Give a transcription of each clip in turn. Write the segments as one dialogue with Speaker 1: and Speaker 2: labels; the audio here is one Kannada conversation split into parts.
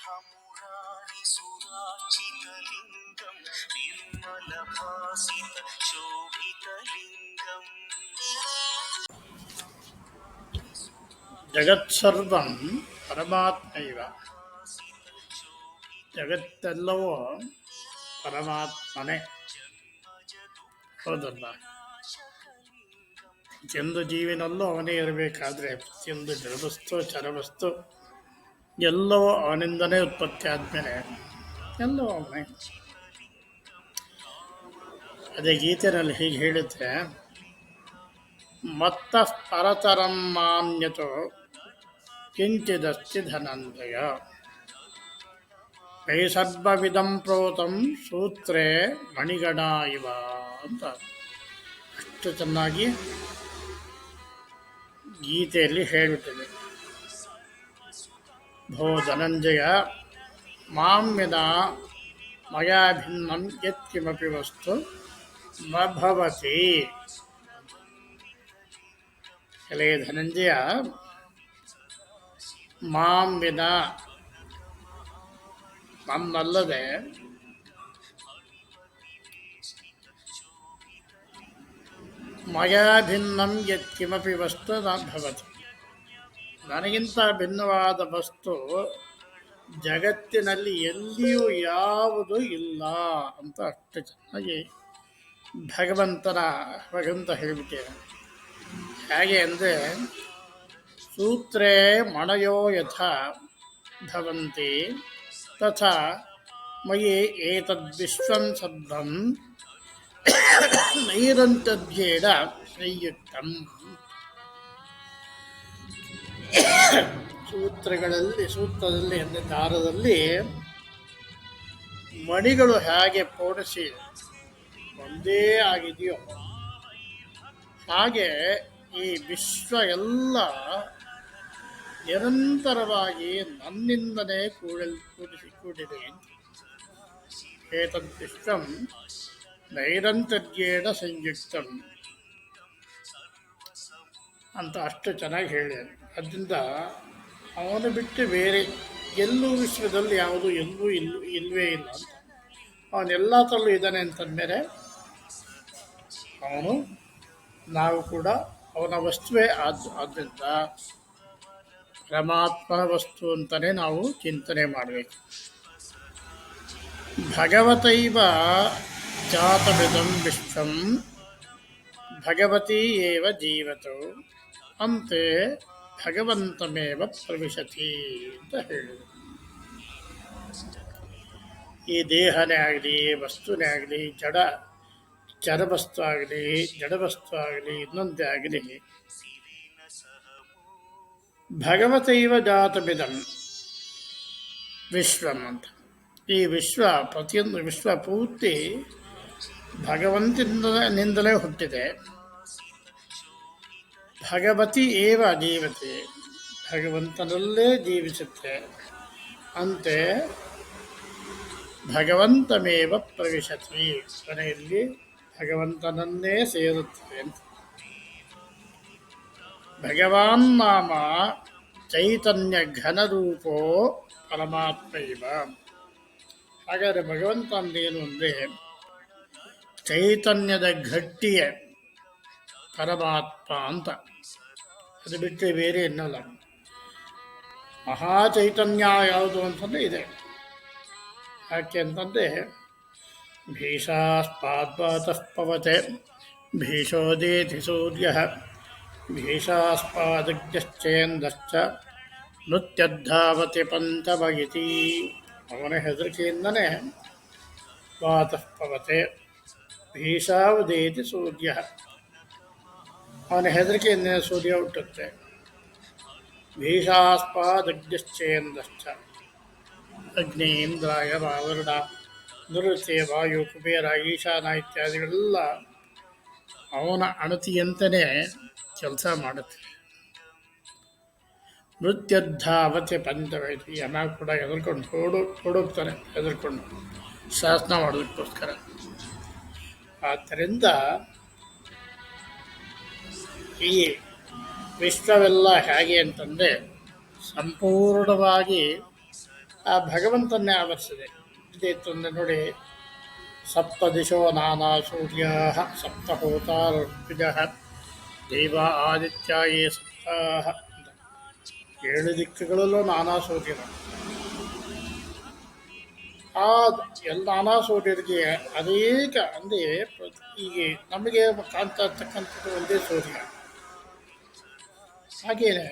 Speaker 1: मुरारिसुरार्चितलिङ्गं निर्मलभासितशोभितलिङ्गम् ಜಗತ್ಸರ್ವಂ ಪರಮಾತ್ಮೈವ. ಜಗತ್ತೆಲ್ಲವೂ ಪರಮಾತ್ಮನೇ. ಹೌದಲ್ಲ? ಪ್ರತಿಯೊಂದು ಜೀವಿನಲ್ಲೂ ಅವನೇ ಇರಬೇಕಾದ್ರೆ ಪ್ರತಿಯೊಂದು ಜಡವಸ್ತು ಚರವಸ್ತು ಎಲ್ಲವೂ ಅವನಿಂದನೇ ಉತ್ಪತ್ತಿ ಆದಮೇಲೆ ಎಲ್ಲವೂ ಅವನೇ. ಅದೇ ಗೀತೆಯಲ್ಲಿ ಹೀಗೆ ಹೇಳುತ್ತೆ, ಮತ್ತಃ ಪರತರಂ ಮಾನ್ಯತೋ ಕಿಂಚಿದಸ್ತಿ ಧನಂಜಯ ವೈಸರ್ವವಿದಂ ಪ್ರೋತಂ ಸೂತ್ರೇ ಮಣಿಗಣ ಇವ ಅಂತ ಅಷ್ಟು ಚೆನ್ನಾಗಿ ಗೀತೆಯಲ್ಲಿ ಹೇಳಿಬಿಟ್ಟಿದೆ. ಭೋ ಧನಂಜಯ ಮಾಮ್ಯದ ಮಯಾ ಭಿನ್ನಂ ಯತ್ಕಿಮಪಿ ವಸ್ತು ನ ಭವತಿ. ಎಲೆ ಧನಂಜಯ, ಮಾಮ್ಯದ ನನ್ನಲ್ಲದೆ ಮಯಾ ಭಿನ್ನಂ ಯತ್ಕಿಮಪಿ ವಸ್ತು ನ ಭವತಿ. ನನಗಿಂತ ಭಿನ್ನವಾದ ವಸ್ತು ಜಗತ್ತಿನಲ್ಲಿ ಎಲ್ಲಿಯೂ ಯಾವುದೂ ಇಲ್ಲ ಅಂತ ಅಷ್ಟು ಚೆನ್ನಾಗಿ ಭಗವಂತ ಹೇಳಿಬಿಟ್ಟಿದೆ. ಹೇಗೆ ಅಂದರೆ, ಸೂತ್ರೇ ಮಣಯೋ ಯಥಾ ಭವಂತಿ ತಥಾ ಮಯಿ ಏತದ್ವಿಶ್ವಂ ಸದ್ಭಂ ನೈರಂತರ್ಯೇಣ ಸಂಯುಕ್ತಂ. ಸೂತ್ರದಲ್ಲಿ ಅಂದರೆ ದಾರದಲ್ಲಿ ಮಣಿಗಳು ಹೇಗೆ ಪೋಣಿಸಿ ಒಂದೇ ಆಗಿದೆಯೋ ಹಾಗೆ ಈ ವಿಶ್ವ ಎಲ್ಲ ನಿರಂತರವಾಗಿ ನನ್ನಿಂದನೇ ಕೂಡಿದೆ. ಏತದ್ ವಿಶ್ವಂ ನೈರಂತರ್ಯೇಣ ಸಂಯುಕ್ತಂ ಅಂತ ಅಷ್ಟು ಚೆನ್ನಾಗಿ ಹೇಳಿ. ಅದರಿಂದ ಅವನು ಬಿಟ್ಟು ಬೇರೆ ಎಲ್ಲೂ ವಿಶ್ವದಲ್ಲಿ ಯಾವುದು ಇಲ್ಲವೇ ಇಲ್ಲ ಅಂತ. ಅವನೆಲ್ಲ ತರಲ್ಲೂ ಇದ್ದಾನೆ ಅಂತಂದಮೇಲೆ ನಾವು ಕೂಡ ಅವನ ವಸ್ತುವೇ ಆದ್ದರಿಂದ ಪರಮಾತ್ಮನ ವಸ್ತು ಅಂತಲೇ ನಾವು ಚಿಂತನೆ ಮಾಡಬೇಕು. ಭಗವತೈವ ಜಾತಮಿದಂ ವಿಶ್ವಂ ಭಗವತಿ ಏವ ಜೀವತೋ ಅಂತೆ ಭಗವಂತಮೇವ ಪ್ರವಿಶತಿ ಅಂತ ಹೇಳಿದರು. ಈ ದೇಹನೇ ಆಗಲಿ, ವಸ್ತುನೇ ಆಗಲಿ, ಚರವಸ್ತು ಆಗಲಿ, ಜಡವಸ್ತು ಆಗಲಿ, ಇನ್ನೊಂದೇ ಆಗಲಿ, ಭಗವತೈವ ಜಾತಮಿದಂ ವಿಶ್ವಂ ಅಂತ. ಈ ಪ್ರತಿಯೊಂದು ವಿಶ್ವ ಪೂರ್ತಿ ಭಗವಂತನಿಂದಲೇ ಹುಟ್ಟಿದೆ. ಭಗವತಿ ಏವ ಜೀವತೆ, ಭಗವಂತನಲ್ಲೇ ಜೀವಿಸುತ್ತೆ. ಅಂತೆ ಭಗವಂತಮೇವ ಪ್ರವಿಶತಿ, ಕೊನೆಯಲ್ಲಿ ಭಗವಂತನನ್ನೇ ಸೇರುತ್ತದೆ ಅಂತ. ಭಗವಾನ್ ನಾಮ ಚೈತನ್ಯ ಘನರೂಪೋ ಪರಮಾತ್ಮ ಇವ. ಹಾಗಾದರೆ ಭಗವಂತ ಅಂದೇನು ಅಂದರೆ ಚೈತನ್ಯದ ಗಟ್ಟಿಯ ಪರಮಾತ್ಮ ಅಂತ. ಅದು ಬಿಟ್ಟರೆ ಬೇರೆ ಎನ್ನಲ್ಲ. ಮಹಾಚೈತನ್ಯ ಯಾವುದು ಅಂತಂದರೆ ಇದೆ. ಯಾಕೆ ಅಂತಂದರೆ ಭೀಷಾಸ್ಪಾದ್ವಾತಃ ಪವತೆ ಭೀಷೋದೇತಿ ಸೂರ್ಯ ಭೀಷಾಸ್ಪಾದಗ್ಶ್ಚೇಂದಶ್ಚ ನೃತ್ಯದ್ಧಾವತಿ ಪಂಚಮಯಿತಿ. ಅವನ ಹೆದರಿಕೆಯಿಂದನೇ ವಾತಃ ಪವತೆ ಭೀಷಾವದೇತಿ ಸೂರ್ಯ, ಅವನ ಹೆದರಿಕೆಯಿಂದ ಸೂರ್ಯ ಹುಟ್ಟುತ್ತೆ. ಭೀಷಾಸ್ಪಾದಗ್ಶ್ಚೇಂದಶ್ಚ ಅಗ್ನಿ, ಇಂದ್ರಾಯ, ವಾವರುಣ, ನೃತ್ಯ, ವಾಯು, ಕುಬೇರ, ಈಶಾನ ಇತ್ಯಾದಿಗಳೆಲ್ಲ ಅವನ ಅಣತಿಯಂತೆಯೇ ಕೆಲಸ ಮಾಡುತ್ತೆ. ನೃತ್ಯದ್ಧಾವತಿ ಪಂಚಮಯಿತಿ, ಯಮ ಕೂಡ ಹೆದರ್ಕೊಂಡು ಓಡೋಗ್ತಾನೆ, ಹೆದರ್ಕೊಂಡು ಶಾಸನ ಮಾಡೋದಕ್ಕೋಸ್ಕರ. ಆದ್ದರಿಂದ ಈ ವಿಶ್ವವೆಲ್ಲ ಹೇಗೆ ಅಂತಂದರೆ ಸಂಪೂರ್ಣವಾಗಿ ಆ ಭಗವಂತನ್ನೇ ಆವರಿಸಿದೆ. ಇದೇ ತೊಂದರೆ ನೋಡಿ, ಸಪ್ತದಿಶೋ ನಾನಾ ಸೂರ್ಯ ಸಪ್ತಹೋತಾರ್ಜ ದೇವ ಆದಿತ್ಯ ಯೇ ಸಪ್ತಾಹ ಅಂತ. 7 ದಿಕ್ಕುಗಳಲ್ಲೂ ನಾನಾ ಸೂರ್ಯರು. ಆ ಎಲ್ಲ ನಾನಾ ಸೂರ್ಯರಿಗೆ ಅನೇಕ ಅಂದರೆ ಈಗ ನಮಗೆ ಕಾಣ್ತಾ ಇರ್ತಕ್ಕಂಥದ್ದು ಒಂದೇ ಸೂರ್ಯ. ಹಾಗೆಯೇ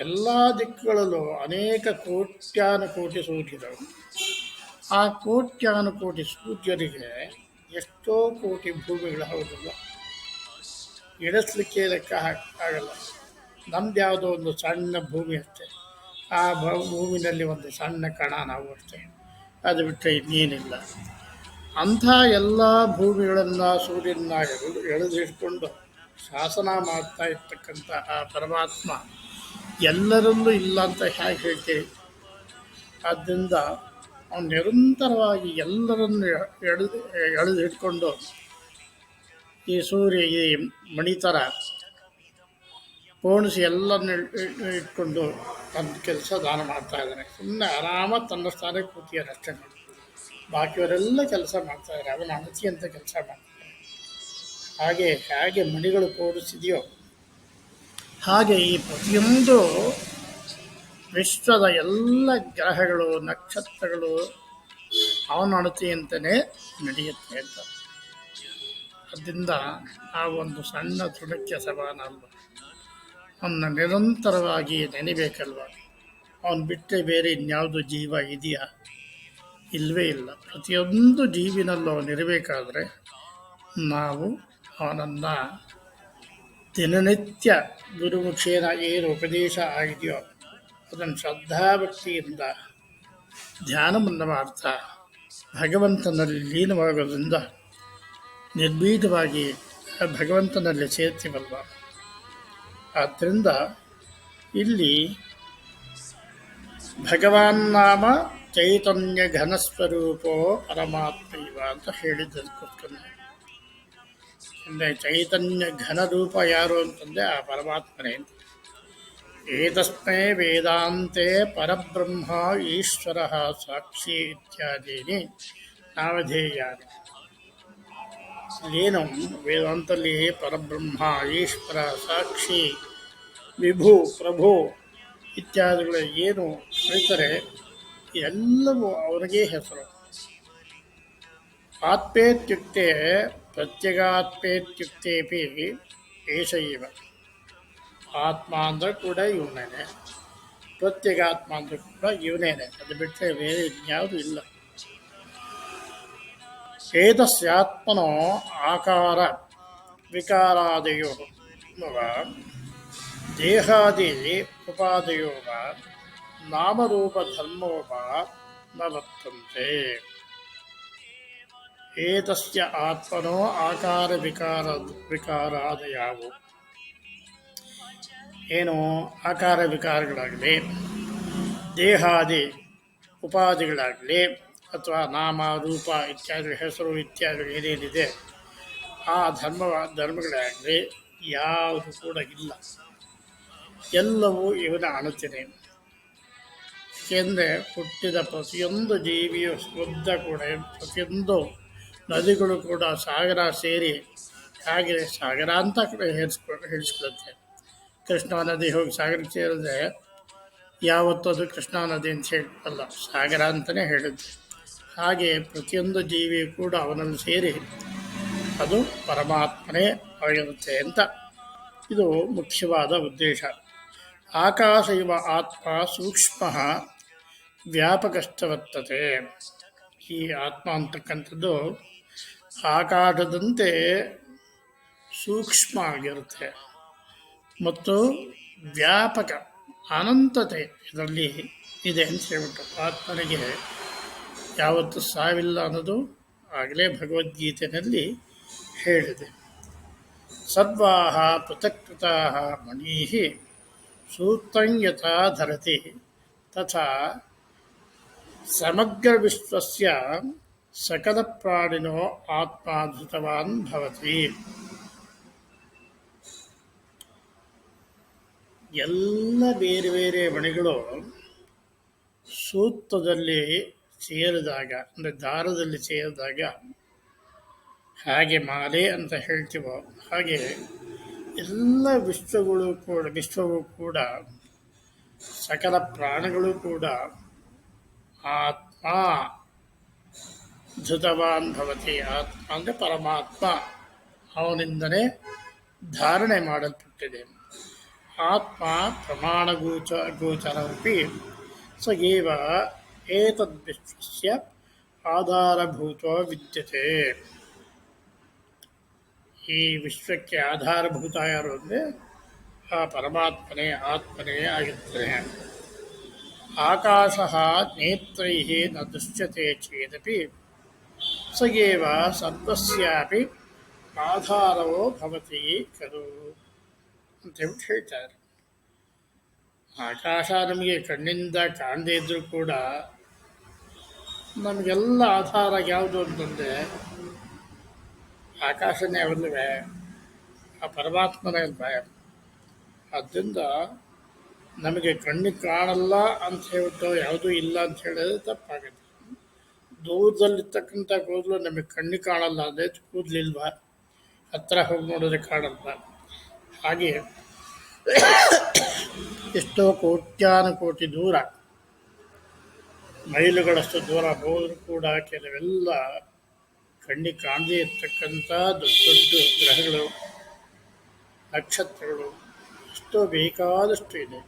Speaker 1: ಎಲ್ಲ ದಿಕ್ಕುಗಳಲ್ಲೂ ಅನೇಕ ಕೋಟ್ಯಾನುಕೋಟಿ ಸೂರ್ಯರು. ಆ ಕೋಟ್ಯಾನುಕೋಟಿ ಸೂರ್ಯರಿಗೆ ಎಷ್ಟೋ ಕೋಟಿ ಭೂಮಿಗಳು ಹೌದಲ್ಲ, ಎಣಿಸ್ಲಿಕ್ಕೆ ಲೆಕ್ಕ ಆಗಲ್ಲ. ನಮ್ದು ಯಾವುದೋ ಒಂದು ಸಣ್ಣ ಭೂಮಿ ಅಷ್ಟೇ. ಆ ಭೂಮಿನಲ್ಲಿ ಒಂದು ಸಣ್ಣ ಕಣ ನಾವು ಅಷ್ಟೇ, ಅದು ಬಿಟ್ಟರೆ ಇನ್ನೇನಿಲ್ಲ. ಅಂಥ ಎಲ್ಲ ಭೂಮಿಗಳನ್ನು ಸೂರ್ಯನ ಎಳೆದಿಟ್ಕೊಂಡು ಶಾಸನ ಮಾಡ್ತಾ ಇರ್ತಕ್ಕಂಥ ಆ ಪರಮಾತ್ಮ ಎಲ್ಲರಲ್ಲೂ ಇಲ್ಲ ಅಂತ ಹೇಗೆ ಹೇಳ್ತೀವಿ? ಆದ್ದರಿಂದ ಅವನು ನಿರಂತರವಾಗಿ ಎಲ್ಲರನ್ನು ಎಳೆದಿಟ್ಕೊಂಡು ಈ ಸೂರ್ಯ ಈ ಮಣಿತರ ಪೋಣಿಸಿ ಎಲ್ಲರನ್ನು ಇಟ್ಕೊಂಡು ತನ್ನ ಕೆಲಸ ದಾನ ಮಾಡ್ತಾ ಇದ್ದಾನೆ. ಸುಮ್ಮನೆ ಆರಾಮ ತನ್ನ ಸ್ಥಾನ ಕೂತಿದ್ದಾರೆ ಅಷ್ಟೇ. ಬಾಕಿಯವರೆಲ್ಲ ಕೆಲಸ ಮಾಡ್ತಾಯಿದ್ದಾರೆ, ಅವನ ಅಣತಿ ಅಂತ ಕೆಲಸ ಮಾಡ್ತಾರೆ. ಹೇಗೆ ಮಣಿಗಳು ಪೋಣಿಸಿದೆಯೋ ಹಾಗೆ ಈ ಪ್ರತಿಯೊಂದು ವಿಶ್ವದ ಎಲ್ಲ ಗ್ರಹಗಳು ನಕ್ಷತ್ರಗಳು ಅವನ ಅಣತಿಯಂತೆಯೇ ನಡೆಯುತ್ತೆ ಅಂತ. ಅದರಿಂದ ಆ ಒಂದು ಸಣ್ಣ ತೃಣಕ್ಕೆ ಸಮಾನ ಅಲ್ವ. ಅವನ್ನ ನಿರಂತರವಾಗಿ ನೆನೆಬೇಕಲ್ವ. ಅವನು ಬಿಟ್ಟರೆ ಬೇರೆ ಇನ್ಯಾವುದು ಜೀವ ಇದೆಯಾ? ಇಲ್ಲವೇ ಇಲ್ಲ. ಪ್ರತಿಯೊಂದು ಜೀವಿನಲ್ಲೂ ಅವನಿರಬೇಕಾದ್ರೆ ನಾವು ಅವನನ್ನು ದಿನನಿತ್ಯ ಗುರುಮುಖೇನ ಏನು ಉಪದೇಶ ಆಗಿದೆಯೋ ಅದನ್ನು ಶ್ರದ್ಧಾಭಕ್ತಿಯಿಂದ ಧ್ಯಾನವನ್ನು ಮಾಡ್ತಾ ಭಗವಂತನಲ್ಲಿ ಲೀನವಾಗೋದ್ರಿಂದ ನಿರ್ಭೀತವಾಗಿ ಭಗವಂತನಲ್ಲಿ ಸೇರ್ತೀವಲ್ವ. ಆದ್ದರಿಂದ ಇಲ್ಲಿ ಭಗವಾನ್ ನಾಮ ಚೈತನ್ಯ ಘನಸ್ವರೂಪೋ ಪರಮಾತ್ಮೈವ ಅಂತ ಹೇಳಿದ್ದಕ್ಕೋಸ್ಕರ ಅಂದರೆ ಚೈತನ್ಯ ಘನರೂಪ ಯಾರು ಅಂತಂದರೆ ಆ ಪರಮಾತ್ಮನೇ ಅಂತ. ಏತಸ್ಮೈ ವೇದಾಂತೆ ಪರಬ್ರಹ್ಮ ಈಶ್ವರ ಸಾಕ್ಷಿ ಇತ್ಯಾದೀನಿ ನಾಮಧೇಯಾನಿ. ಏನು ವೇದಾಂತಲ್ಲಿ ಪರಬ್ರಹ್ಮ, ಈಶ್ವರ, ಸಾಕ್ಷಿ, ವಿಭು, ಪ್ರಭು ಇತ್ಯಾದಿಗಳು ಏನು ಹೇಳ್ತಾರೆ ಎಲ್ಲವೂ ಅವನಿಗೆ ಹೆಸರು. ಆತ್ಮೇತ್ಯುಕ್ತೆ ಪ್ರತ್ಯಗಾತ್ಮೇತ್ಯುಕ್ತೇಪಿ ಏಷ ಇವ. ಆತ್ಮ ಅಂದರೆ ಕೂಡ ಇವನೇನೆ, ಪ್ರತ್ಯಗಾತ್ಮ ಅಂದರೆ ಕೂಡ ಇವನೇನೆ. ಅದು ಬಿಟ್ಟರೆ ಬೇರೆ ಇನ್ಯಾವುದು ಇಲ್ಲ. ಏತಸ್ಯಾತ್ಮನೋ ಆಕಾರ ವಿಕಾರಾದಯೋ ದೇಹಾದಿ ಉಪಾದಯೋ ನಾಮರೂಪಧರ್ಮೋ ನ ವರ್ತಂತೆ. ಏತಸ್ಯ ಆತ್ಮನೋ ಆಕಾರ ವಿಕಾರಾದಯಾವು. ಏನು ಆಕಾರ ವಿಕಾರಗಳಾಗಲಿ, ದೇಹಾದಿ ಉಪಾಧಿಗಳಾಗಲಿ, ಅಥವಾ ನಾಮ ರೂಪ ಇತ್ಯಾದಿ ಹೆಸರು ಇತ್ಯಾದಿ ಏನೇನಿದೆ ಆ ಧರ್ಮಗಳಾಗಲಿ ಯಾವುದು ಕೂಡ ಇಲ್ಲ. ಎಲ್ಲವೂ ಇವನ ಅಣತಿನೇ. ಏಕೆಂದರೆ ಹುಟ್ಟಿದ ಪ್ರತಿಯೊಂದು ಜೀವಿಯು ಶುದ್ಧ ಕೂಡ, ಪ್ರತಿಯೊಂದು ನದಿಗಳು ಕೂಡ ಸಾಗರ ಸೇರಿ ಹಾಗೆ ಸಾಗರ ಅಂತ ಹೇಳಿಸ್ಕೊಳುತ್ತೆ. ಕೃಷ್ಣಾ ನದಿ ಹೋಗಿ ಸಾಗರಕ್ಕೆ ಸೇರಿದ್ರೆ ಯಾವತ್ತೂ ಅದು ಕೃಷ್ಣಾ ನದಿ ಅಂತ ಹೇಳಲ್ಲ, ಸಾಗರ ಅಂತಲೇ ಹೇಳಿದ್ದೆ. ಹಾಗೆ ಪ್ರತಿಯೊಂದು ಜೀವಿಯು ಕೂಡ ಅವನಲ್ಲಿ ಸೇರಿ ಅದು ಪರಮಾತ್ಮನೇ ಆಗಿರುತ್ತೆ ಅಂತ ಇದು ಮುಖ್ಯವಾದ ಉದ್ದೇಶ. ಆಕಾಶ ಇವ ಆತ್ಮ ಸೂಕ್ಷ್ಮ ವ್ಯಾಪಕಶ್ಚ ವರ್ತತೆ. ಈ ಆತ್ಮ ಅಂತಕ್ಕಂಥದ್ದು ಆಕಾಶದಂತೆ ಸೂಕ್ಷ್ಮ ಆಗಿರುತ್ತೆ ಮತ್ತು ವ್ಯಾಪಕ ಅನಂತತೆ ಇದರಲ್ಲಿ ಇದೆ ಅಂತ ಹೇಳ್ಬಿಟ್ಟು ಆತ್ಮನಿಗೆ ಯಾವತ್ತೂ ಸಾವಿಲ್ಲ ಅನ್ನೋದು ಆಗಲೇ ಭಗವದ್ಗೀತೆಯಲ್ಲಿ ಹೇಳಿದೆ. ಸರ್ವಾಹ ಪೃಥಕ್ಕೃತಾಃ ಮಣೀಃ ಸೂಕ್ತಂ ಯಥಾ ಧರತಿ ತಥಾ ಸಮಗ್ರ ವಿಶ್ವಸ್ಯ ಸಕಲ ಪ್ರಾಣಿನೋ ಆತ್ಮಾಧೃತವಾನ್ ಭವತಿ. ಎಲ್ಲ ಬೇರೆ ಬೇರೆ ಮಣಿಗಳು ಸೂತ್ರದಲ್ಲಿ ಸೇರಿದಾಗ ಅಂದರೆ ದಾರದಲ್ಲಿ ಸೇರಿದಾಗ ಹಾಗೆ ಮಾಲೆ ಅಂತ ಹೇಳ್ತೀವೋ ಹಾಗೆ ಎಲ್ಲ ವಿಶ್ವವು ಕೂಡ ಸಕಲ ಪ್ರಾಣಿಗಳು ಕೂಡ ಆತ್ಮ ಧೃತವಾನ್ ಭವತಿ. ಆತ್ಮ ಅಂದರೆ ಪರಮಾತ್ಮ, ಅವನಿಂದಲೇ ಧಾರಣೆ ಮಾಡಲ್ಪಟ್ಟಿದೆ. ಆತ್ಮ ಗೋಚರಮಪಿ ಸ ಏವ ಏತದ್ವಿಶ್ವಸ್ಯ ಆಧಾರಭೂತ ವಿದ್ಯತೆ. ಈ ವಿಶ್ವಕ್ಕೆ ಆಧಾರಭೂತ ಯಾರು ಅಂದರೆ ಆ ಪರಮಾತ್ಮನೇ, ಆತ್ಮನೇ ಆಗಿರ್ತಾನೆ. ಆಕಾಶ ನೇತ್ರೈ ನ ದೃಶ್ಯತೆ ಚೇದಪಿ ಸ ಏವ ಸರ್ವಸ್ಯಾಪಿ ಆಧಾರವೋ ಭವತಿ ಖಲು ಅಂತ ಹೇಳ್ತಾರೆ. ಆಕಾಶ ನಮಗೆ ಕಣ್ಣಿಂದ ಕಾಣದೇ ಇದ್ರೂ ಕೂಡ ನಮಗೆಲ್ಲ ಆಧಾರ ಯಾವುದು ಅಂತಂದರೆ ಆಕಾಶನೇ ಅವಲ್ಲವೇ, ಆ ಪರಮಾತ್ಮನೇ ಅಲ್ವೇ. ಆದ್ದರಿಂದ ನಮಗೆ ಕಣ್ಣಿಗೆ ಕಾಣಲ್ಲ ಅಂತ ಹೇಳ್ಬಿಟ್ಟು ಯಾವುದೂ ಇಲ್ಲ ಅಂತ ಹೇಳಿದ್ರೆ ತಪ್ಪಾಗುತ್ತೆ. ದೂರದಲ್ಲಿರ್ತಕ್ಕಂಥ ಕೂದಲು ನಮಗೆ ಕಣ್ಣಿಗೆ ಕಾಣಲ್ಲ ಅಂದರೆ ಕೂದಲಿಲ್ವಾ, ಹತ್ತಿರ ಹೋಗಿ ನೋಡಿದ್ರೆ ಕಾಣಲ್ವ. ಹಾಗೆ ಎಷ್ಟೋ ಕೋಟ್ಯಾನುಕೋಟಿ ದೂರ, ಮೈಲುಗಳಷ್ಟು ದೂರ ಹೋದರೂ ಕೂಡ ಕೆಲವೆಲ್ಲ ಕಣ್ಣಿಗೆ ಕಾಣದೇ ಇರ್ತಕ್ಕಂಥ ದೊಡ್ಡ ದೊಡ್ಡ ಗ್ರಹಗಳು, ನಕ್ಷತ್ರಗಳು ಎಷ್ಟೋ ಬೇಕಾದಷ್ಟು ಇದೆ.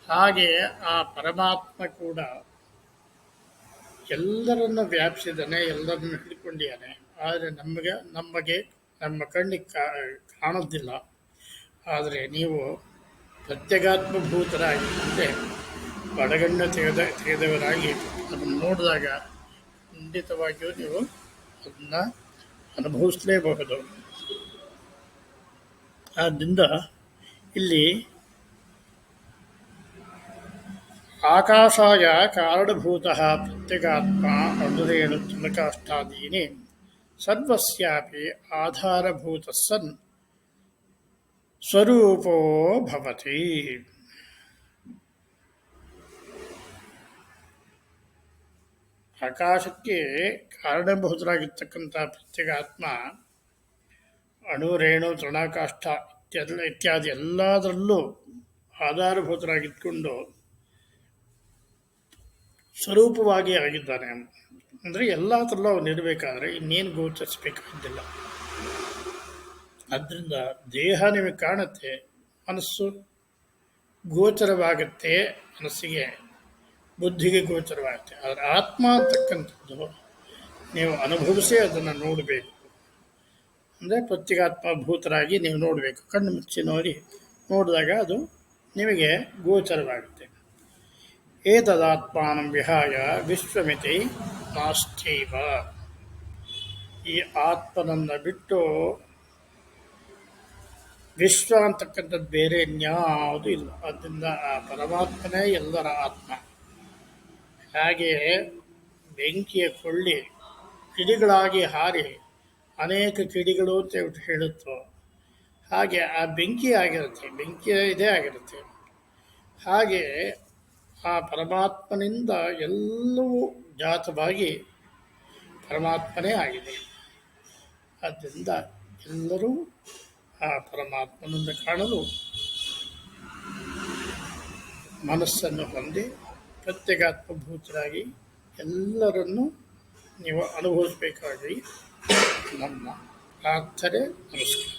Speaker 1: ಹಾಗೆ ಆ ಪರಮಾತ್ಮ ಕೂಡ ಎಲ್ಲರನ್ನು ವ್ಯಾಪಿಸಿದ್ದಾನೆ, ಎಲ್ಲರನ್ನು ಹಿಡ್ಕೊಂಡಿದ್ದಾನೆ. ಆದರೆ ನಮಗೆ ನಮ್ಮ ಕಣ್ಣಿಗೆ ಕಾಣೋದಿಲ್ಲ. ಆದರೆ ನೀವು ಪ್ರತ್ಯಗಾತ್ಮಭೂತರಾಗಿ ಅಂದರೆ ಬಡಗಣ್ಣು ತೆಗೆದವರಾಗಿ ಅದನ್ನು ನೋಡಿದಾಗ ಖಂಡಿತವಾಗಿಯೂ ನೀವು ಅದನ್ನು ಅನುಭವಿಸಲೇಬಹುದು. ಆದ್ದರಿಂದ ಇಲ್ಲಿ ಆಕಾಶಾಯ ಕಾರಣಭೂತಃ ಪ್ರತ್ಯಗಾತ್ಮ ಅನುರೇಣು ತುಮಕಾಷ್ಟಾದೀನಿ ಸರ್ವಸ್ಯಾಪಿ ಆಧಾರಭೂತಃ ಸನ್ ಸ್ವರೂಪೋ ಭವತಿ. ಆಕಾಶಕ್ಕೆ ಕಾರಣಭೂತರಾಗಿರ್ತಕ್ಕಂಥ ಪ್ರತ್ಯೇಗಾತ್ಮ ಅಣು, ರೇಣು, ತೃಣಕಾಷ್ಠ ಇತ್ಯಾದಿ ಎಲ್ಲದರಲ್ಲೂ ಆಧಾರಭೂತರಾಗಿದ್ದುಕೊಂಡು ಸ್ವರೂಪವಾಗಿ ಆಗಿದ್ದಾನೆ. ಅಂದರೆ ಎಲ್ಲ ಥರಲ್ಲೂ ಅವನು ಇರಬೇಕಾದ್ರೆ ಇನ್ನೇನು ಗೋಚರಿಸಬೇಕಾಗಿದ್ದಿಲ್ಲ. ಆದ್ದರಿಂದ ದೇಹ ನಿಮಗೆ ಕಾಣುತ್ತೆ, ಮನಸ್ಸು ಗೋಚರವಾಗುತ್ತೆ, ಮನಸ್ಸಿಗೆ ಬುದ್ಧಿಗೆ ಗೋಚರವಾಗುತ್ತೆ. ಆದರೆ ಆತ್ಮ ಅಂತಕ್ಕಂಥದ್ದು ನೀವು ಅನುಭವಿಸಿ ಅದನ್ನು ನೋಡಬೇಕು. ಅಂದರೆ ಪ್ರತ್ಯೇಗಾತ್ಮಭೂತರಾಗಿ ನೀವು ನೋಡಬೇಕು. ಕಣ್ಣು ಮುಚ್ಚಿ ನೋಡಿದಾಗ ಅದು ನಿಮಗೆ ಗೋಚರವಾಗುತ್ತೆ. ಏತದಾತ್ಮಾನಂ ವಿಹಾಯ ವಿಶ್ವಮಿತಿ ನಾಸ್ತೀವ. ಈ ಆತ್ಮನನ್ನು ಬಿಟ್ಟು ವಿಶ್ವ ಅಂತಕ್ಕಂಥದ್ದು ಬೇರೆ ಇನ್ಯಾವುದೂ ಇಲ್ಲ. ಆದ್ದರಿಂದ ಆ ಪರಮಾತ್ಮನೇ ಎಲ್ಲರ ಆತ್ಮ. ಹಾಗೆಯೇ ಬೆಂಕಿಯ ಕೊಳ್ಳಿ ಕಿಡಿಗಳಾಗಿ ಹಾರಿ ಅನೇಕ ಕಿಡಿಗಳು ಅಂತ ಹೇಳುತ್ತೋ ಹಾಗೆ ಆ ಬೆಂಕಿ ಆಗಿರುತ್ತೆ, ಬೆಂಕಿಯ ಇದೇ ಆಗಿರುತ್ತೆ. ಹಾಗೆ ಆ ಪರಮಾತ್ಮನಿಂದ ಎಲ್ಲವೂ ಜಾತವಾಗಿ ಪರಮಾತ್ಮನೇ ಆಗಿದೆ. ಆದ್ದರಿಂದ ಎಲ್ಲರೂ ಆ ಪರಮಾತ್ಮನನ್ನು ಕಾಣಲು ಮನಸ್ಸನ್ನು ಹೊಂದಿ ಪ್ರತ್ಯೇಗಾತ್ಮಭೂತರಾಗಿ ಎಲ್ಲರನ್ನೂ ನೀವು ಅನುಭವಿಸಬೇಕಾಗಿ ನನ್ನ ಪ್ರಾರ್ಥನೆ. ನಮಸ್ಕಾರ.